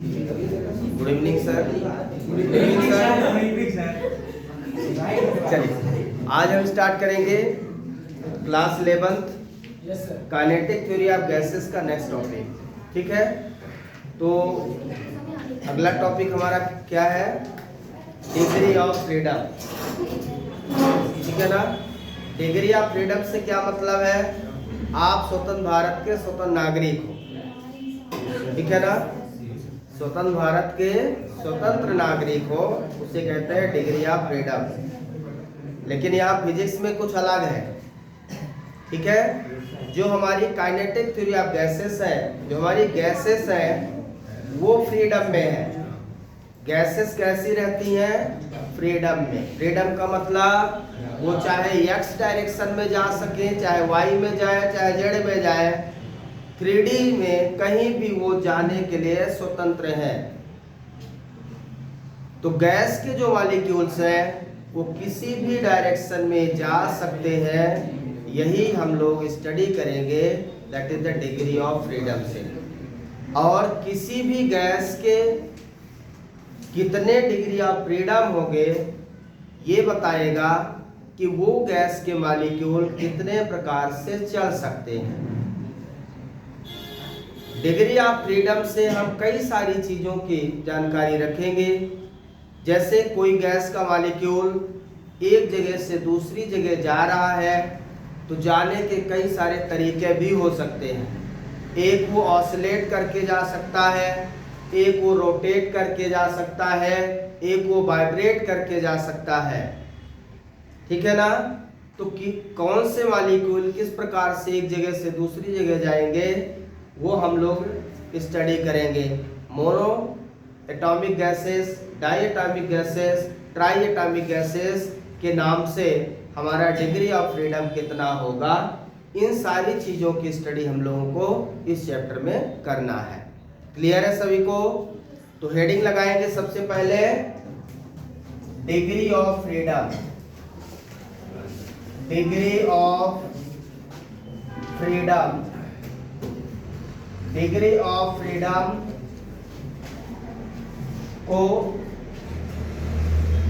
Good evening sir. Good evening sir. चलिए आज हम स्टार्ट करेंगे class 11th kinetic theory of gases का नेक्स्ट टॉपिक। ठीक है, तो अगला टॉपिक हमारा क्या है? Degree of freedom. ठीक है ना? डिग्री ऑफ फ्रीडम से क्या मतलब है? आप स्वतंत्र भारत के स्वतंत्र नागरिक हो। ठीक है ना? स्वतंत्र भारत के स्वतंत्र नागरिक हो, उसे कहते हैं डिग्री ऑफ फ्रीडम। लेकिन यहाँ फिजिक्स में कुछ अलग है। ठीक है, जो हमारी काइनेटिक थ्योरी ऑफ गैसेस है, जो हमारी गैसेस है वो फ्रीडम में है। गैसेस कैसी रहती हैं? फ्रीडम में। फ्रीडम का मतलब वो चाहे एक्स डायरेक्शन में जा सके, चाहे वाई में जाए, चाहे जेड में जाए, 3D में कहीं भी वो जाने के लिए स्वतंत्र है। तो गैस के जो मॉलिक्यूल्स हैं वो किसी भी डायरेक्शन में जा सकते हैं। यही हम लोग स्टडी करेंगे, that is the degree of freedom से। और किसी भी गैस के कितने डिग्री ऑफ फ्रीडम होंगे ये बताएगा कि वो गैस के मॉलिक्यूल कितने प्रकार से चल सकते हैं। डिग्री ऑफ फ्रीडम से हम कई सारी चीज़ों की जानकारी रखेंगे। जैसे कोई गैस का मॉलिक्यूल एक जगह से दूसरी जगह जा रहा है तो जाने के कई सारे तरीके भी हो सकते हैं। एक वो ऑसिलेट करके जा सकता है, एक वो रोटेट करके जा सकता है, एक वो वाइब्रेट करके जा सकता है। ठीक है ना? तो कौन से मॉलिक्यूल किस प्रकार से एक जगह से दूसरी जगह जाएंगे वो हम लोग स्टडी करेंगे। Monoatomic gases, diatomic gases, triatomic gases के नाम से हमारा डिग्री ऑफ फ्रीडम कितना होगा, इन सारी चीज़ों की स्टडी हम लोगों को इस चैप्टर में करना है। क्लियर है सभी को? तो हेडिंग लगाएंगे सबसे पहले degree of freedom. Degree of freedom. Degree of freedom को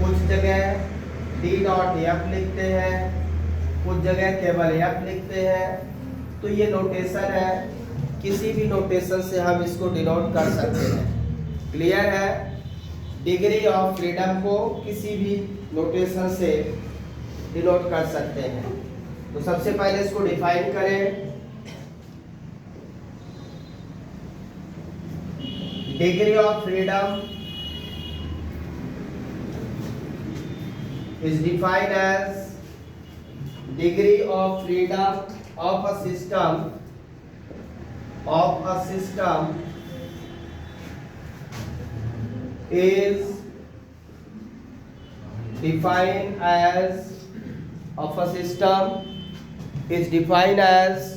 कुछ जगह D.F लिखते हैं, कुछ जगह केवल F लिखते हैं। तो ये नोटेशन है, किसी भी नोटेशन से हम इसको डिनोट कर सकते हैं। क्लियर है? डिग्री ऑफ फ्रीडम को किसी भी नोटेशन से डिनोट कर सकते हैं। तो सबसे पहले इसको डिफाइन करें। Degree of freedom is defined as degree of freedom of a system is defined as of a system is defined as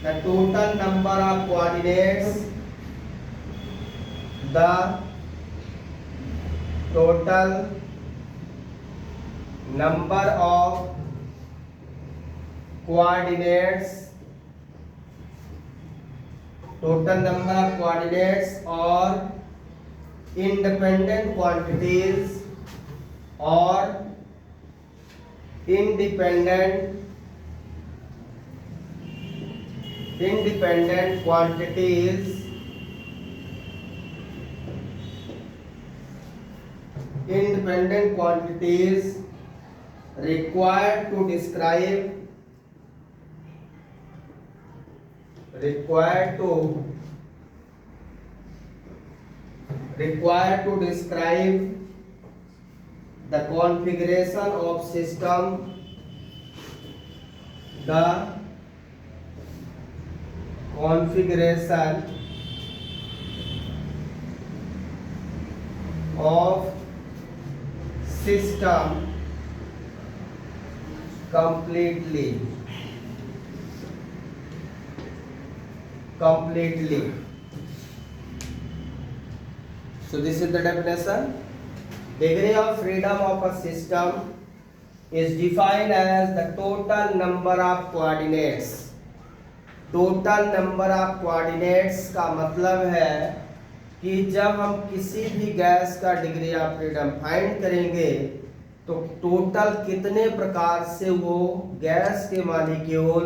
the total number of coordinates, the total number of coordinates, or independent quantities or independent quantities required to describe the configuration of system, completely. So this is the definition. Degree of freedom of a system is defined as the total number of coordinates. Total number of coordinates का मतलब है कि जब हम किसी भी gas का degree of freedom find करेंगे तो टोटल कितने प्रकार से वो गैस के मॉलिक्यूल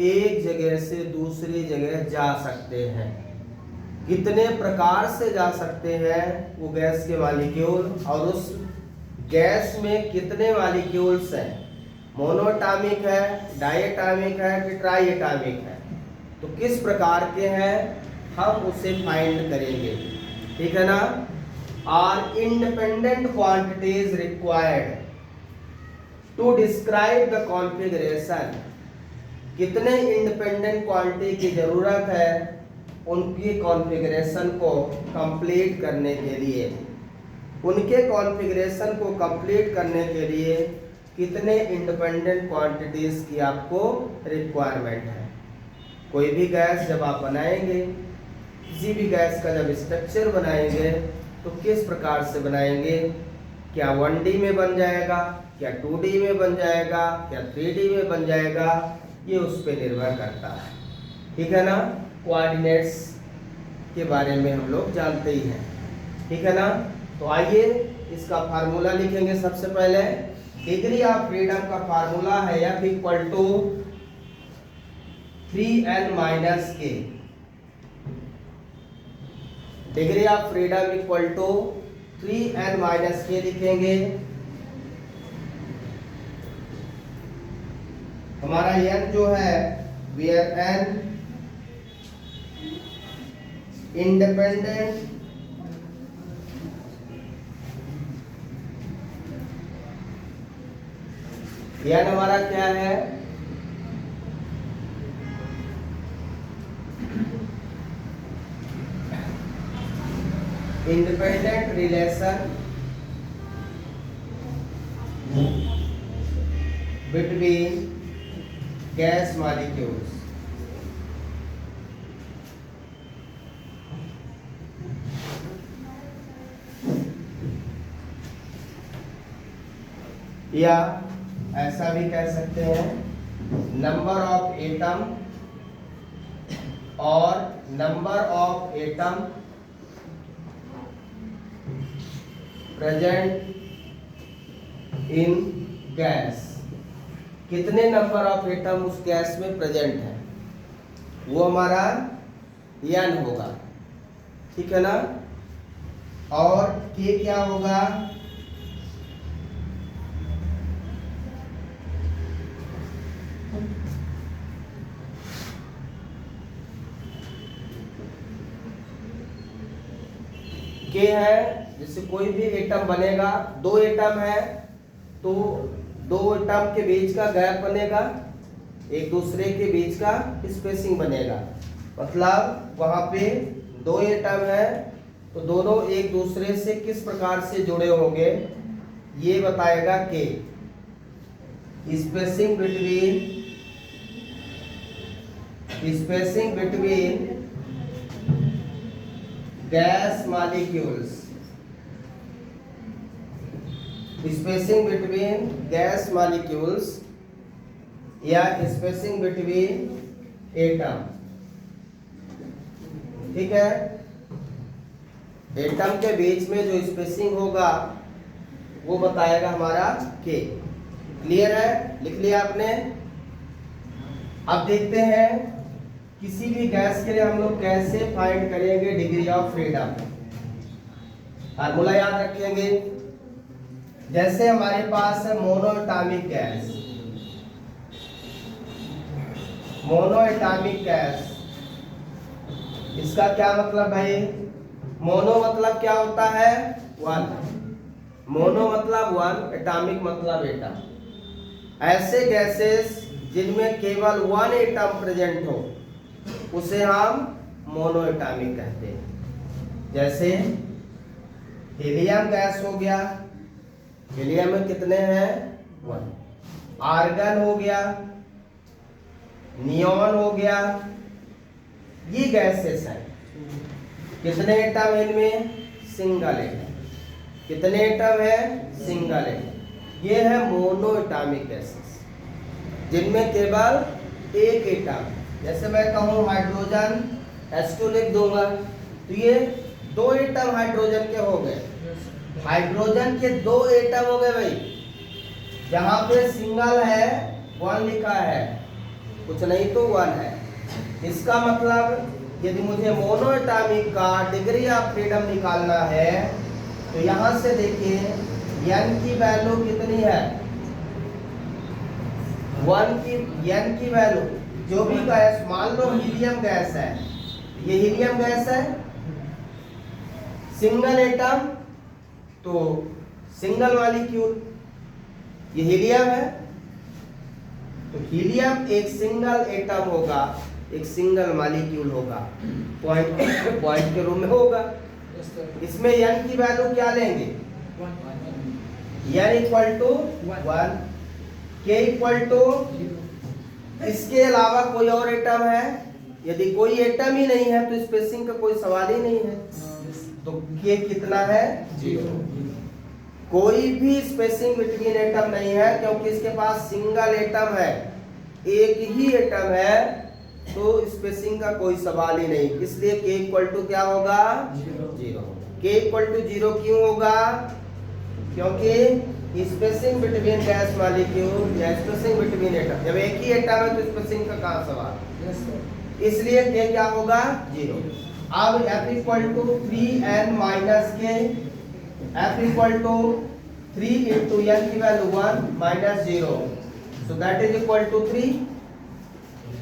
एक जगह से दूसरी जगह जा सकते हैं, कितने प्रकार से जा सकते हैं वो गैस के मॉलिक्यूल, और उस गैस में कितने मॉलिक्यूल्स हैं, मोनोएटॉमिक है, डायएटॉमिक है कि ट्राइएटॉमिक है, तो किस प्रकार के हैं हम उसे फाइंड करेंगे। ठीक है ना। Are independent quantities required to describe the configuration. कितने इंडिपेंडेंट क्वांटिटी की जरूरत है उनकी कॉन्फ़िगरेशन को कंप्लीट करने के लिए। उनके कॉन्फ़िगरेशन को कंप्लीट करने के लिए कितने इंडिपेंडेंट क्वांटिटीज की आपको रिक्वायरमेंट है। कोई भी गैस जब आप बनाएंगे, किसी भी गैस का जब स्ट्रक्चर बनाएंगे तो किस प्रकार से बनाएंगे, क्या 1D में बन जाएगा, क्या 2D में बन जाएगा, क्या 3D में बन जाएगा, ये उस पर निर्भर करता है। ठीक है ना। कोऑर्डिनेट्स के बारे में हम लोग जानते ही हैं। ठीक है ना। तो आइए इसका फार्मूला लिखेंगे। सबसे पहले डिग्री ऑफ फ्रीडम का फार्मूला है F equal to 3n minus K. Degree of freedom equal to 3n minus K लिखेंगे। हमारा n जो है वेयर n इंडिपेंडेंट n हमारा क्या है, independent relation between gas molecules. या ऐसा भी कह सकते हैं नंबर ऑफ एटम और number of atom present in gas. कितने नंबर ऑफ एटम उस गैस में प्रेजेंट है वो हमारा n होगा। ठीक है ना। और k क्या होगा, के है जैसे कोई भी एटम बनेगा, दो एटम है तो दो एटम के बीच का गैप बनेगा, एक दूसरे के बीच का स्पेसिंग बनेगा। मतलब वहां पे दो एटम है तो दोनों एक दूसरे से किस प्रकार से जुड़े होंगे ये बताएगा के। Spacing between gas molecules, spacing between gas molecules या स्पेसिंग बिटवीन एटम। ठीक है। एटम के बीच में जो स्पेसिंग होगा वो बताएगा हमारा के। क्लियर है, लिख लिया आपने। अब देखते हैं किसी भी गैस के लिए हम लोग कैसे फाइंड करेंगे डिग्री ऑफ फ्रीडम। फार्मूला याद रखेंगे। जैसे हमारे पास है मोनोएटॉमिक गैस, मोनोएटॉमिक गैस, इसका क्या मतलब भाई, मोनो मतलब क्या होता है, वन। मोनो मतलब वन, एटॉमिक मतलब एटम। ऐसे गैसेस जिनमें केवल वन एटम प्रेजेंट हो उसे हम मोनोएटॉमिक कहते हैं। जैसे हीलियम गैस हो गया, हीलियम में कितने हैं, वन। आर्गन हो गया, नियॉन हो गया, ये गैसेस हैं। कितने एटम इनमें, सिंगल एटम। कितने एटम है, सिंगल एटम। ये है मोनोएटॉमिक गैसेस, जिनमें केवल एक एटम, जैसे मैं कहूँ हाइड्रोजन H2 लिख दूंगा, तो ये 2 एटम हाइड्रोजन के हो गए। हाइड्रोजन के 2 एटम हो गए भाई। जहां पे सिंगल है 1 लिखा है, कुछ नहीं तो 1 है। इसका मतलब यदि मुझे मोनोएटॉमिक का डिग्री ऑफ फ्रीडम निकालना है तो यहां से देखिए n की वैल्यू कितनी है, 1 की n की वैल्यू जो भी गैस, मान लो हीलियम गैस है, ये हीलियम गैस है, सिंगल एटम तो सिंगल मॉलिक्यूल, ये हीलियम है तो हीलियम एक सिंगल एटम होगा, एक सिंगल मॉलिक्यूल होगा, पॉइंट के रूप में होगा। इसमें n की वैल्यू क्या लेंगे, n equal to 1, k equal to, इसके अलावा कोई और एटम है, यदि कोई एटम ही नहीं है तो स्पेसिंग का कोई सवाल ही नहीं है, तो k कितना है, 0। कोई भी स्पेसिंग बिटवीन एटम नहीं है, क्योंकि इसके पास सिंगल एटम है, एक ही एटम है, तो स्पेसिंग का कोई सवाल ही नहीं। इसलिए k इक्वल टू क्या होगा, 0। k इक्वल टू 0 क्यों होगा, क्योंकि स्पेसिंग बिटवीन गैस मॉलिक्यूल या स्पेसिंग बिटवीन एटम, जब एक ही एटम है तो स्पेसिंग का कहाँ सवाल, इसलिए k क्या होगा, 0। अब f equal to 3n minus k, f equal to 3 into n की value 1 minus 0, so that is equal to 3।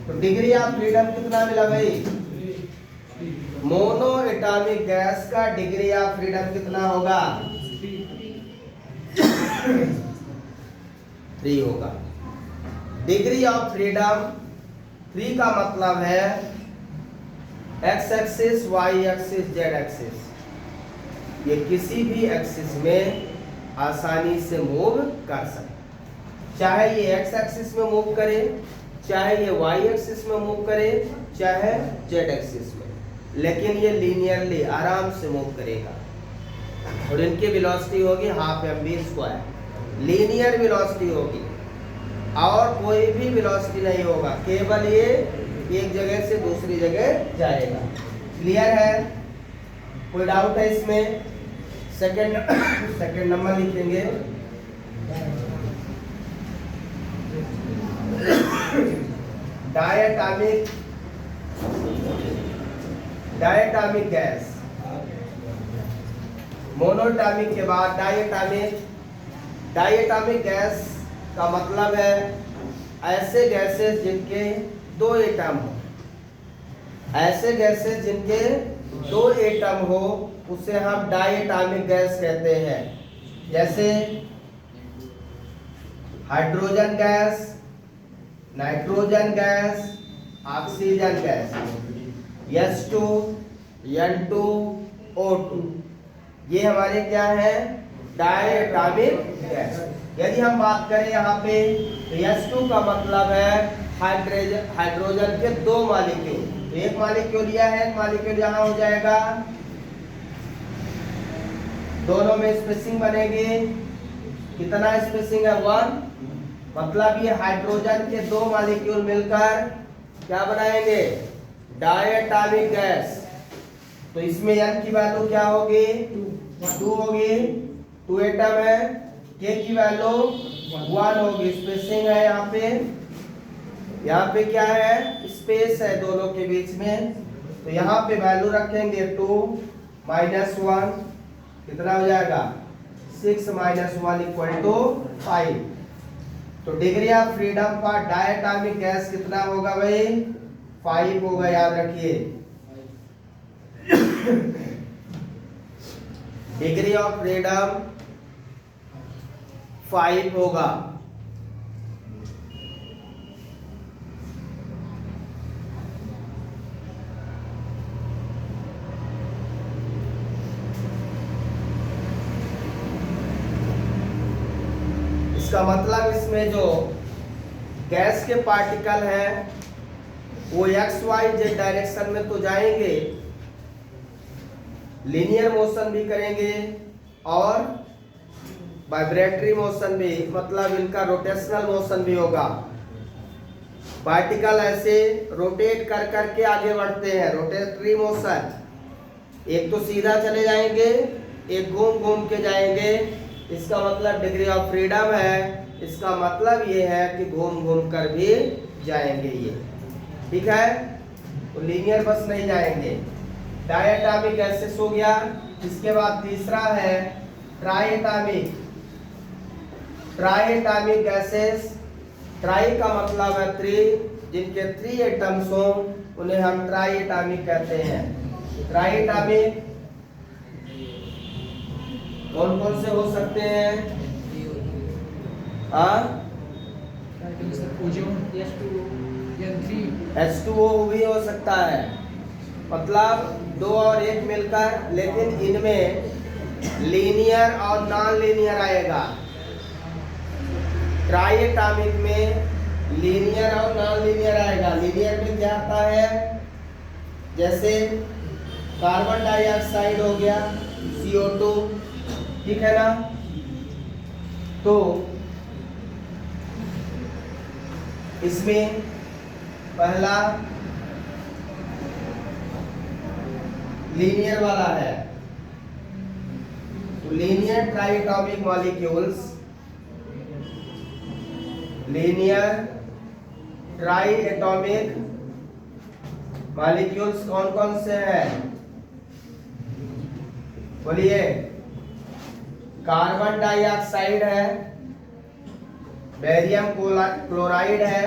तो डिग्री ऑफ फ्रीडम कितना मिला भाई, मोनो एटॉमिक गैस का डिग्री ऑफ फ्रीडम कितना होगा, 3 होगा। डिग्री ऑफ फ्रीडम 3 का मतलब है x axis, y axis, z axis, ये किसी भी एक्सिस में आसानी से मूव कर सकते, चाहे ये x एक्सिस में मूव करे, चाहे ये y एक्सिस में मूव करे, चाहे z एक्सिस में, लेकिन ये लीनियरली आराम से मूव करेगा और इनकी वेलोसिटी होगी हाफ mv², लीनियर वेलोसिटी होगी और कोई भी वेलोसिटी नहीं होगा, केवल ये एक जगह से दूसरी जगह जाएगा। क्लियर है, कोई डाउट है इसमें? सेकंड नंबर लिखेंगे, डायटॉमिक गैस, मोनोटॉमिक के बाद डायटॉमिक गैस का मतलब है ऐसे गैसेस जिनके 2 एटम हो, ऐसे गैसेस जिनके 2 एटम हो उसे हम डायटॉमिक गैस कहते हैं। जैसे hydrogen gas, nitrogen gas, oxygen gas, H2, N2, O2, ये हमारे क्या है, डायटॉमिक गैस। यदि हम बात करें यहाँ पे तो H2 का मतलब है हाइड्रोजन के 2 मॉलिक्यूल, तो एक मॉलिक्यूल लिया है, एक मॉलिक्यूल यहाँ हो जाएगा, दोनों में स्पेसिंग बनेगी, कितना स्पेसिंग है, 1, मतलब ये हाइड्रोजन के 2 मॉलिक्यूल मिलकर क्या बनाएंगे, डायटॉमिक गैस। तो इसमें n की वैल्यू क्या होगी, 2 होगी, 2 एटम है, k की वैल्यू 1 होगी, स्पेसिंग है यहाँ पे क्या है, स्पेस है दोनों के बीच में, तो यहाँ पे वैल्यू रखेंगे 2 माइनस 1, कितना हो जाएगा, 6 माइनस 1 इक्वल टू 5। तो degree of freedom for diatomic gas कितना होगा भाई, 5 होगा, याद रखिए। डिग्री ऑफ फ्रीडम 5 होगा। इसका मतलब इसमें जो गैस के पार्टिकल हैं वो एक्स वाई जेड डायरेक्शन में तो जाएंगे, लीनियर मोशन भी करेंगे और वाइब्रेटरी मोशन भी, मतलब इनका रोटेशनल मोशन भी होगा। पार्टिकल ऐसे रोटेट कर करके आगे बढ़ते हैं, रोटेटरी मोशन। एक तो सीधा चले जाएंगे, एक घूम घूम के जाएंगे। इसका मतलब डिग्री ऑफ फ्रीडम है। इसका मतलब ये है कि घूम घूम कर भी जाएंगे ये, ठीक है। तो लीनियर बस नहीं जाएंगे। डायटॉमिक गैसेस हो गया। इसके बाद तीसरा है ट्राइएटॉमिक। ट्राइएटॉमिक गैसेस, ट्राई का मतलब है थ्री, जिनके 3 एटम्स हो उन्हें हम ट्राइएटॉमिक कहते हैं। ट्राइएटॉमिक कौन कौन से हो सकते हैं? H2O भी हो सकता है, मतलब 2 और 1 मिलकर, लेकिन इनमें लीनियर और नॉन लीनियर आएगा। ट्राइएटॉमिक में लीनियर और नॉन लीनियर आएगा। लीनियर में क्या आता है? जैसे कार्बन डाइऑक्साइड हो गया, CO2, ठीक है ना। तो इसमें पहला लीनियर वाला है। तो linear triatomic molecules, linear triatomic molecules कौन कौन से हैं? बोलिए। कार्बन डाइऑक्साइड है, बेरियम क्लोराइड है,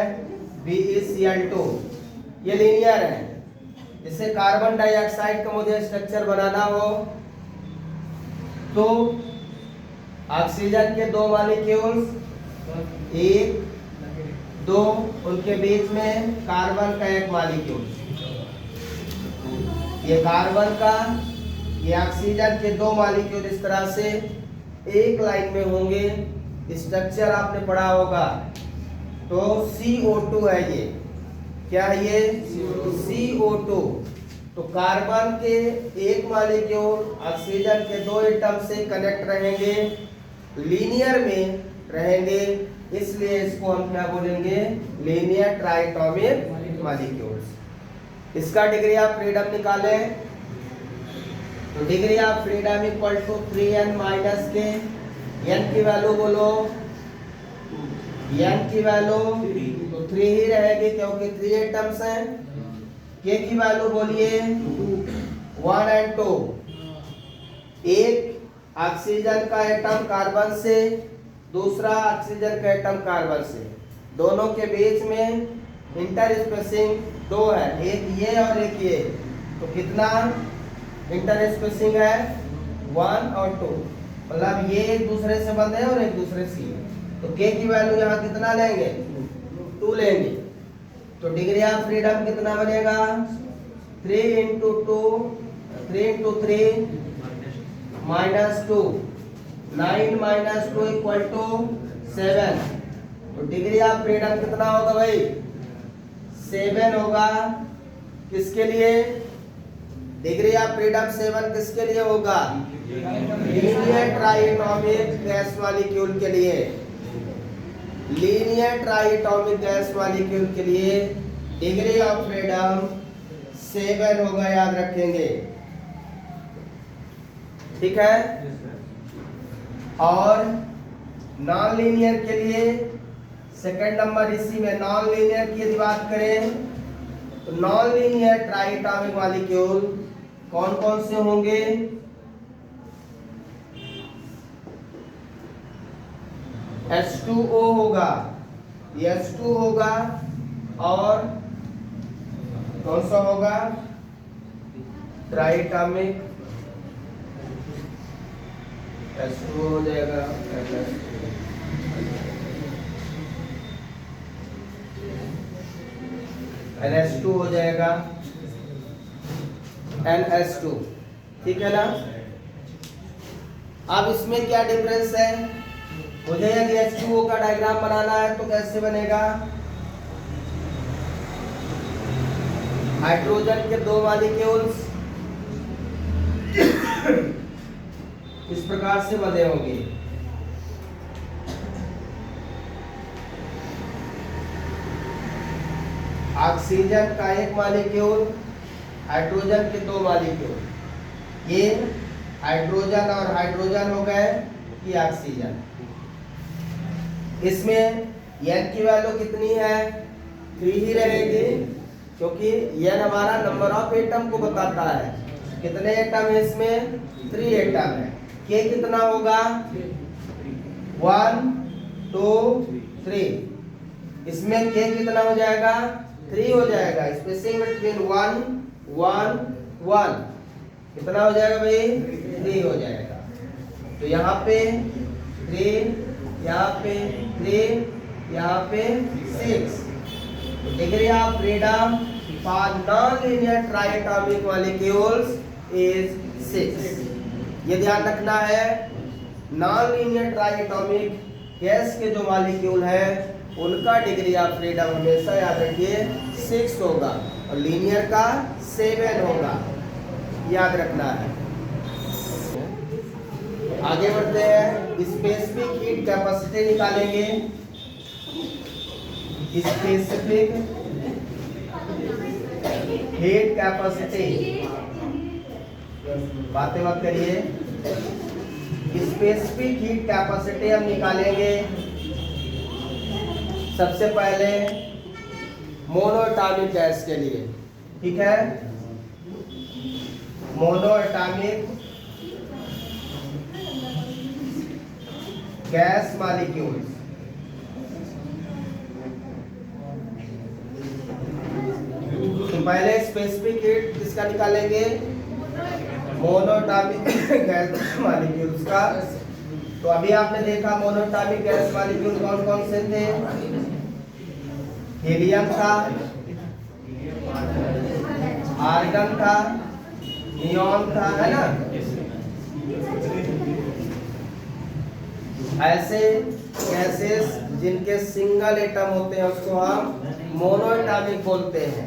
BeCl2, ये लीनियर है। जैसे कार्बन डाइऑक्साइड का मुझे स्ट्रक्चर बनाना हो तो ऑक्सीजन के 2 मॉलिक्यूल्स, 1 2, उनके बीच में कार्बन का 1 मॉलिक्यूल। ये कार्बन का, ये ऑक्सीजन के 2 मॉलिक्यूल इस तरह से एक लाइन में होंगे। स्ट्रक्चर आपने पढ़ा होगा। तो CO2 है ये, क्या है ये? CO2। तो कार्बन के 1 मॉलिक्यूल ऑक्सीजन के 2 एटम से कनेक्ट रहेंगे, लीनियर में रहेंगे, इसलिए इसको हम क्या बोलेंगे? Linear triatomic molecules. इसका डिग्री ऑफ फ्रीडम निकालें तो degree of freedom equal to 3n minus k. n की वैल्यू बोलो, n की वैल्यू तो 3 ही रहेगी क्योंकि 3 एटम्स हैं। k की वैल्यू बोलिए 1 और 2। एक ऑक्सीजन का एटम कार्बन से, दूसरा ऑक्सीजन का एटम कार्बन से, दोनों के बीच में इंटर स्पेसिंग 2 है, एक ये और एक ये। तो कितना इंटर स्पेसिंग है? 1 और 2, मतलब ये एक दूसरे से बंद है और एक दूसरे से। तो k की वैल्यू यहाँ कितना लेंगे? 2 लेंगे। तो डिग्री ऑफ फ्रीडम कितना बनेगा? 3 into 2, 3 into 3 minus 2, 9 minus 2 equal to 7। तो डिग्री ऑफ फ्रीडम कितना होगा भाई? 7 होगा। किसके लिए? डिग्री ऑफ फ्रीडम 7 किसके लिए होगा? लीनियर ट्राइएटॉमिक गैस मॉलिक्यूल के लिए। लीनियर ट्राइएटॉमिक गैस मॉलिक्यूल के लिए डिग्री ऑफ फ्रीडम 7 होगा, याद रखेंगे, ठीक है। और नॉन लीनियर के लिए सेकंड नंबर इसी में नॉन लीनियर की यदि बात करें तो नॉन लीनियर ट्राइएटॉमिक मॉलिक्यूल कौन कौन से होंगे? H2O होगा, ये H2 होगा, और कौन सा होगा? ट्राइएटॉमिक H2O हो जाएगा, NH2 हो जाएगा, NH2, ठीक है ना। अब इसमें क्या डिफरेंस है? मुझे यदि H2O का डायग्राम बनाना है तो कैसे बनेगा? हाइड्रोजन के 2 मॉलिक्यूल्स इस प्रकार से बने होंगे। ऑक्सीजन का एक मॉलिक्यूल, हाइड्रोजन के दो मॉलिक्यूल, ये हाइड्रोजन और हाइड्रोजन हो गए, ये ऑक्सीजन। इसमें n की वैल्यू कितनी है? 3 ही रहेगी, क्योंकि n हमारा नंबर ऑफ एटम को बताता है। कितने एटम है इसमें? 3 एटम है। k कितना होगा? 1 2 3। इसमें k कितना हो जाएगा? 3 हो जाएगा। स्पेसिंग बिटवीन 1 1 1 कितना हो जाएगा भाई? 3 हो जाएगा। तो यहाँ पे 3, यहाँ पे 3, यहाँ पे 6। Degree of freedom for non linear triatomic molecules is 6। ये ध्यान रखना है, नॉन लीनियर ट्राइएटॉमिक गैस के जो मॉलिक्यूल है उनका डिग्री ऑफ फ्रीडम हमेशा याद रखिए 6 होगा और लीनियर का 7 होगा, याद रखना है। आगे बढ़ते हैं, स्पेसिफिक हीट कैपेसिटी निकालेंगे। स्पेसिफिक हीट कैपेसिटी, बातें मत करिए। स्पेसिफिक हीट कैपेसिटी हम निकालेंगे। सबसे पहले मोनोएटॉमिक गैस के लिए, ठीक है? मोनोएटॉमिक गैस मॉलिक्यूल्स, तो पहले स्पेसिफिक हीट किसका निकालेंगे? मोनोएटॉमिक गैस मॉलिक्यूल्स का। तो अभी आपने देखा मोनोएटॉमिक गैस मॉलिक्यूल कौन कौन से थे? हीलियम था, आर्गन था, नियॉन था, है ना? ऐसे गैसेस जिनके सिंगल एटम होते हैं उसको हम मोनोएटॉमिक बोलते हैं,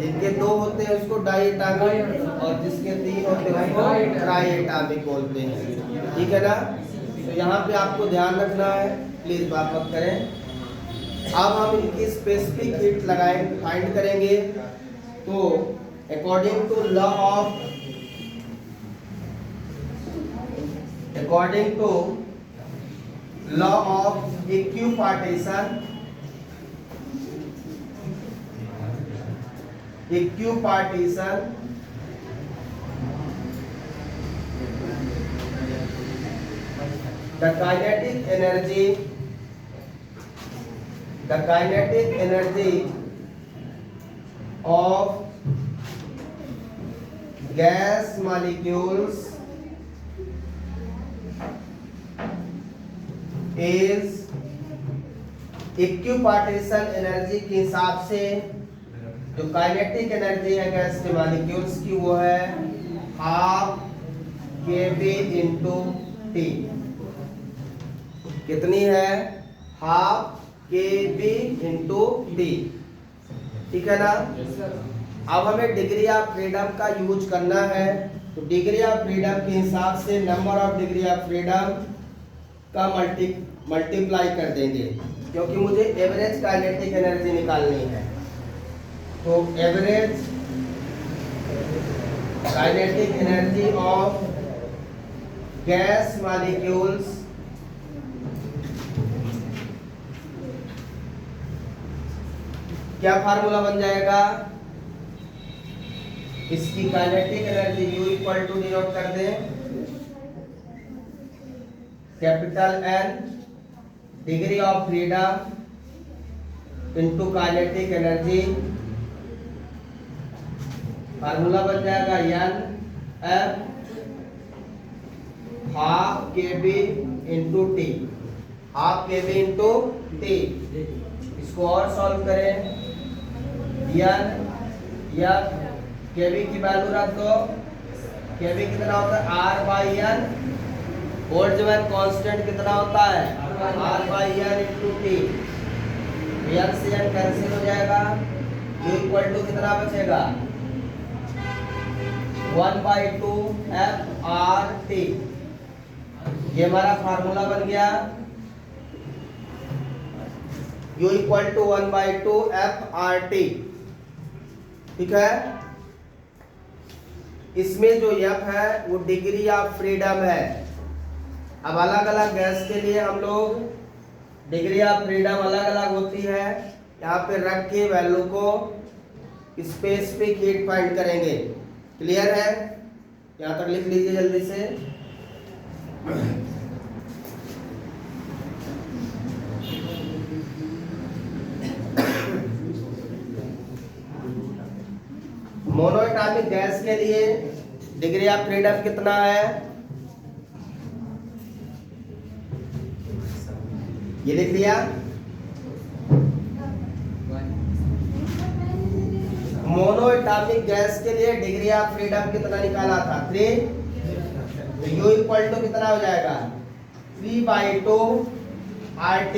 जिनके 2 होते हैं उसको डाइएटॉमिक, और जिसके 3 होते हैं उसको ट्राइएटॉमिक बोलते हैं, ठीक है ना? तो यहाँ पे आपको ध्यान रखना है, प्लीज बात मत करें। अब हम इनकी स्पेसिफिक हीट लगाएं, फाइंड करेंगे। तो according to law of equipartition, the kinetic energy of gas molecules is equipartition energy के हिसाब से जो काइनेटिक एनर्जी है गैस के मॉलिक्यूल्स की वो है हाफ kb इंटू टी। कितनी है? हाफ kb इंटू टी, ठीक है ना? अब हमें डिग्री ऑफ फ्रीडम का यूज करना है। तो डिग्री ऑफ फ्रीडम के हिसाब से number of degree of freedom का मल्टीप्लाई कर देंगे, क्योंकि मुझे एवरेज काइनेटिक एनर्जी निकालनी है। तो average kinetic energy of gas molecules क्या फार्मूला बन जाएगा? इसकी kinetic energy U equal to denote कर दें capital N degree of freedom into kinetic energy. Formula बन जाएगा N F half kb into T, half kb into T. इसको और सॉल्व करें, N F kb की वैल्यू रख दो। kb कितना होता है? R by N। Boltzmann constant कितना होता है? R by N into T. N से N कैंसिल हो जाएगा, U इक्वल टू कितना बचेगा? 1/2 F R T। ये हमारा फार्मूला बन गया। U equal to 1/2 FRT। ठीक है, इसमें जो F है वो डिग्री ऑफ फ्रीडम है। अब अलग अलग गैस के लिए हम लोग डिग्री ऑफ फ्रीडम अलग अलग होती है, यहाँ पे रख के वैल्यू को स्पेसिफिक हीट फाइंड करेंगे। क्लियर है? यहाँ तक लिख लीजिए जल्दी से। मोनोएटॉमिक गैस के लिए डिग्री ऑफ फ्रीडम कितना है? ये लिख लिया। मोनोएटॉमिक गैस के लिए डिग्री ऑफ फ्रीडम कितना निकाला था? 3। तो U इक्वल टू कितना हो जाएगा? 3/2 RT।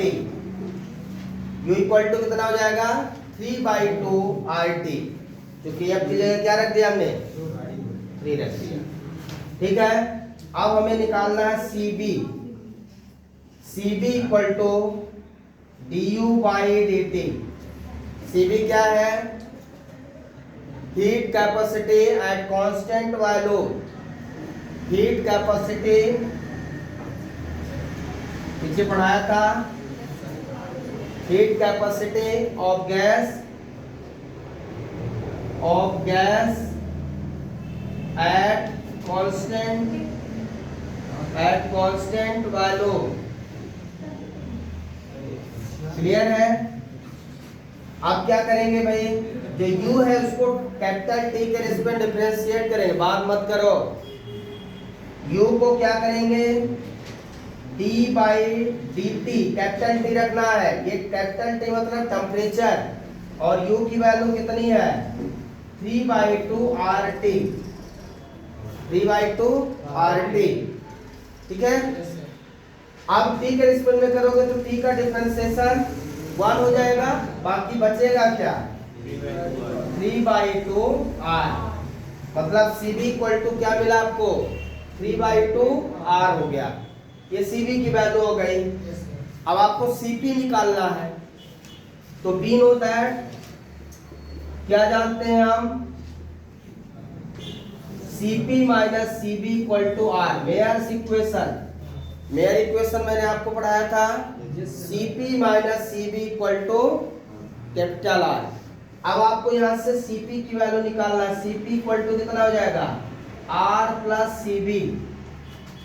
U इक्वल टू कितना हो जाएगा? 3/2 RT। क्योंकि F की जगह क्या रख दिया हमने? 3 रख दिया। ठीक है, अब हमें निकालना है CB। CB equal to DU/dt। CB क्या है? Heat capacity at constant value. Heat capacity पीछे पढ़ाया था। Heat capacity of gas at constant value. Clear है? अब क्या करेंगे भाई, जो U है उसको कैपिटल T के रिस्पेक्ट डिफरेंशिएट करेंगे, बात मत करो। U को क्या करेंगे? d/dt कैपिटल T रखना है। ये कैपिटल T मतलब टेम्परेचर, और U की वैल्यू कितनी है? 3/2 RT। 3/2 RT। ठीक है, अब T के रिस्पेक्ट में करोगे तो T का डिफरेंशिएशन 1 हो जाएगा, बाकी बचेगा क्या? 3/2 R। मतलब CB इक्वल टू क्या मिला आपको? 3/2 R हो गया। ये CB की वैल्यू हो गई। अब आपको CP निकालना है, तो बी नो दैट क्या जानते हैं हम? CP minus CB equal to R। Mayer's equation, Mayer equation मैंने आपको पढ़ाया था। CP minus CB equal to capital R। अब आपको यहाँ से CP की वैल्यू निकालना है। CP इक्वल टू कितना हो जाएगा? R plus CB।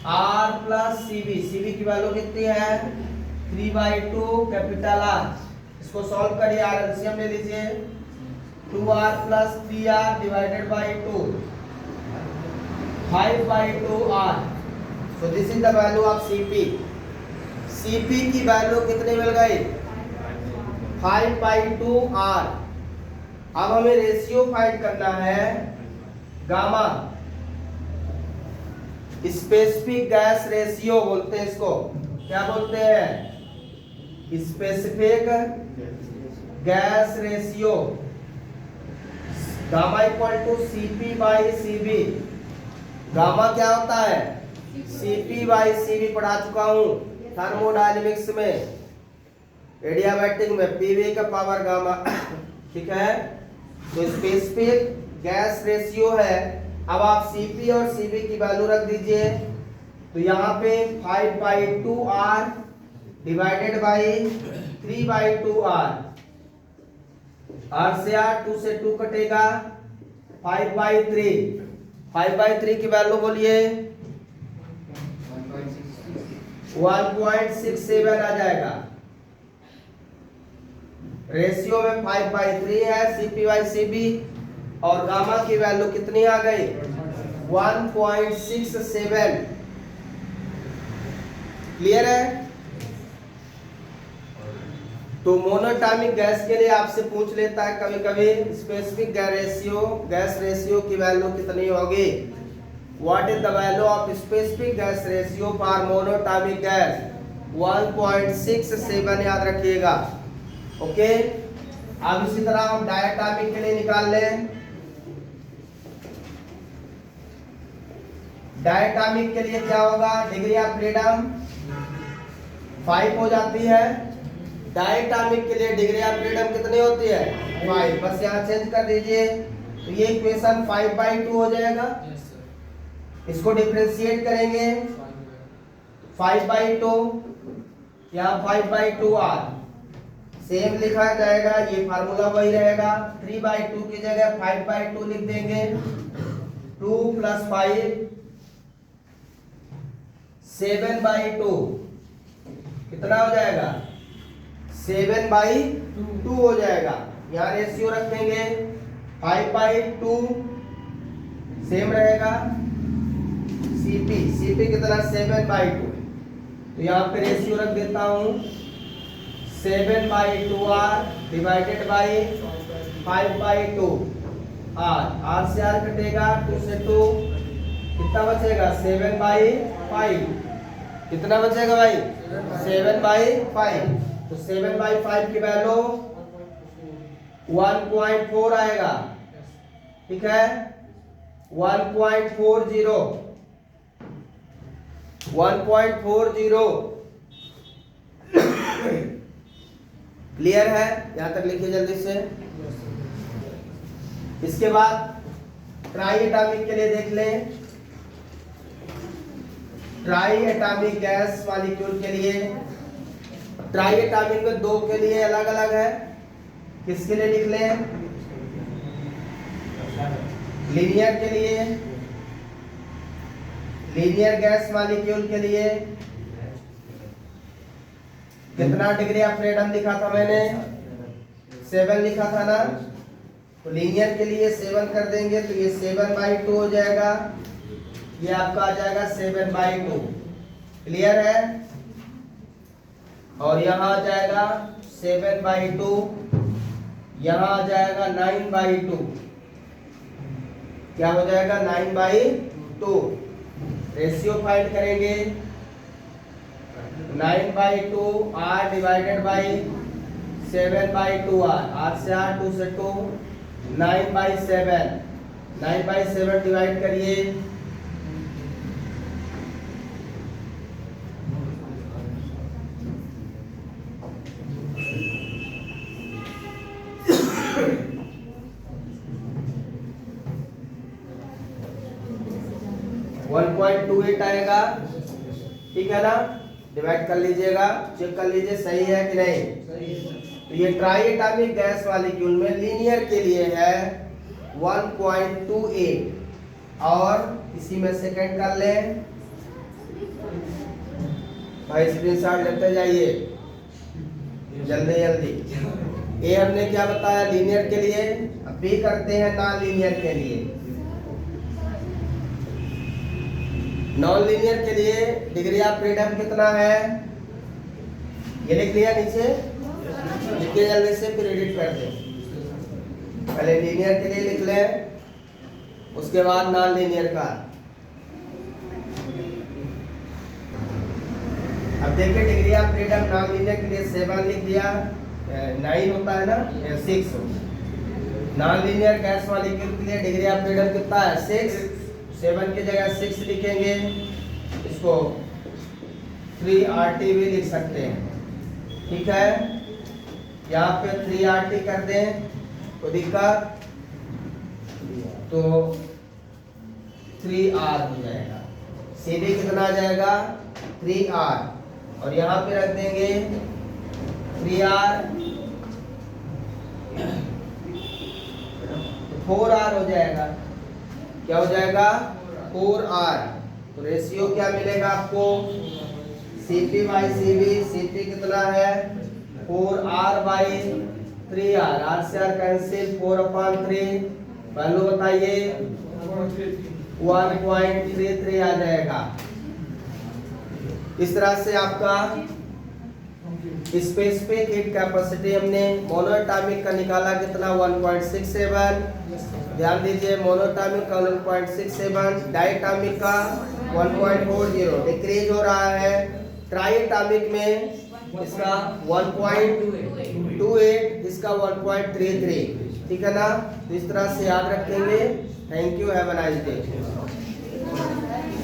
R plus CB। CB की वैल्यू कितनी है? 3/2 कैपिटल R। इसको सॉल्व करिए, R एलसीएम ले लीजिए। 2R plus 3R divided by 2, 5/2 R। So this is the value of CP। CP की वैल्यू कितनी मिल गई? 5/2 R। अब हमें रेशियो फाइंड करना है गामा, स्पेसिफिक गैस रेशियो बोलते हैं इसको। क्या बोलते हैं? Specific gas ratio. Gamma equal to CP/CB। Gamma क्या होता है? CP/CB पढ़ा चुका हूं थर्मोडायनेमिक्स में, एडियाबैटिक में, PV का पावर गामा। ठीक है, तो स्पेसिफिक गैस रेशियो है। अब आप CP और CB की वैल्यू रख दीजिए, तो यहाँ पे 5/2 R divided by 3/2 R। R से R, 2 से 2 कटेगा, 5/3। 5/3 की वैल्यू बोलिए 1.67 आ जाएगा। रेशियो में 5/3 है CP/CB, और गामा की वैल्यू कितनी आ गई? 1.67। क्लियर है? तो मोनोएटॉमिक गैस के लिए आपसे पूछ लेता है कभी कभी, स्पेसिफिक गैस रेशियो की वैल्यू कितनी होगी? What is the value of specific gas ratio for monoatomic gas? 1.67 याद रखिएगा। ओके, अब इसी तरह हम डायटॉमिक के लिए निकाल लें। डायटॉमिक के लिए क्या होगा? डिग्री ऑफ फ्रीडम 5 हो जाती है, डायटॉमिक के लिए डिग्री ऑफ फ्रीडम कितनी होती है 5, बस यहाँ चेंज कर दीजिए तो ये इक्वेशन 5/2 हो जाएगा। इसको डिफरेंशिएट करेंगे 5/2, यहाँ 5/2 r सेम लिखा जाएगा, ये फार्मूला वही रहेगा। 3/2 की जगह 5/2 लिख देंगे। 2 + 5 7/2 कितना हो जाएगा 7/2 हो जाएगा। यहाँ रेशियो रखेंगे 5/2 सेम रहेगा। सीपी कितना 7/2, तो यहाँ पे रेशियो रख देता हूँ 7/2r डिवाइडेड बाई 5/2 r से r कटेगा, 2 से 2 कितना बचेगा 7/5, कितना बचेगा भाई 7/5, तो 7/5 की वैल्यू 1.4 आएगा, ठीक है 1.40 क्लियर है, यहां तक लिखिए जल्दी से। इसके बाद ट्राई एटॉमिक के लिए देख लें। ट्राई एटॉमिक गैस मॉलिक्यूल के लिए, ट्राई एटॉमिक में 2 के लिए अलग अलग है। किसके लिए लिख लें, लीनियर के लिए, लीनियर गैस मॉलिक्यूल के लिए कितना डिग्री ऑफ फ्रीडम लिखा था मैंने 7 लिखा था ना, तो लीनियर के लिए 7 कर देंगे तो ये 7/2 हो जाएगा, ये आपका आ जाएगा 7/2, क्लियर है। और यहाँ आ जाएगा 7/2, यहाँ आ जाएगा 9/2, क्या हो जाएगा 9/2। रेशियो फाइंड करेंगे 9/2 r डिवाइडेड बाई 7/2 r से r 2 से 2 9/7, 9/7 डिवाइड करिए 1.28 आएगा, ठीक है ना। डिवाइड कर लीजिएगा, चेक कर लीजिए सही है कि नहीं। तो ये ट्राई एटॉमिक गैस मॉलिक्यूल में लीनियर के लिए है 1.28, और इसी में सेकंड कर लें भाई, स्क्रीनशॉट लेते जाइए जल्दी जल्दी। ए हमने क्या बताया लीनियर के लिए, अब बी करते हैं नॉन लीनियर के लिए। नॉन लीनियर के लिए डिग्री ऑफ फ्रीडम कितना है, ये लिख लिया नीचे, लिखिए जल्दी से फिर एडिट कर दे। पहले लीनियर के लिए लिख लें, उसके बाद नॉन लीनियर का। अब देखिए degree of freedom non linear के लिए 7 लिख दिया, 9 होता है ना, 6 नॉन लीनियर गैस मॉलिक्यूल के लिए डिग्री ऑफ फ्रीडम कितना है 6, 7 की जगह 6 लिखेंगे, इसको 3RT भी लिख सकते हैं, ठीक है। यहाँ पे 3RT कर दें तो दिक्कत, तो 3R हो जाएगा। CD कितना आ जाएगा 3R, और यहाँ पे रख देंगे 3R, 4R हो जाएगा। क्या हो जाएगा 4R। तो रेशियो क्या मिलेगा आपको CP/CB, CP कितना है 4R/3R, R से R कैंसिल, 4/3, वैल्यू बताइए 1.33 आ जाएगा। इस तरह से आपका स्पेसिफिक हीट कैपेसिटी हमने मोनोएटॉमिक का निकाला कितना 1.67, ध्यान दीजिए मोनोएटॉमिक का 1.67, डायटॉमिक का 1.40, डिक्रीज हो रहा है। ट्राइएटॉमिक में इसका 1.28, इसका 1.33, ठीक है ना। तो इस तरह से याद रखेंगे। Thank you, have a nice day.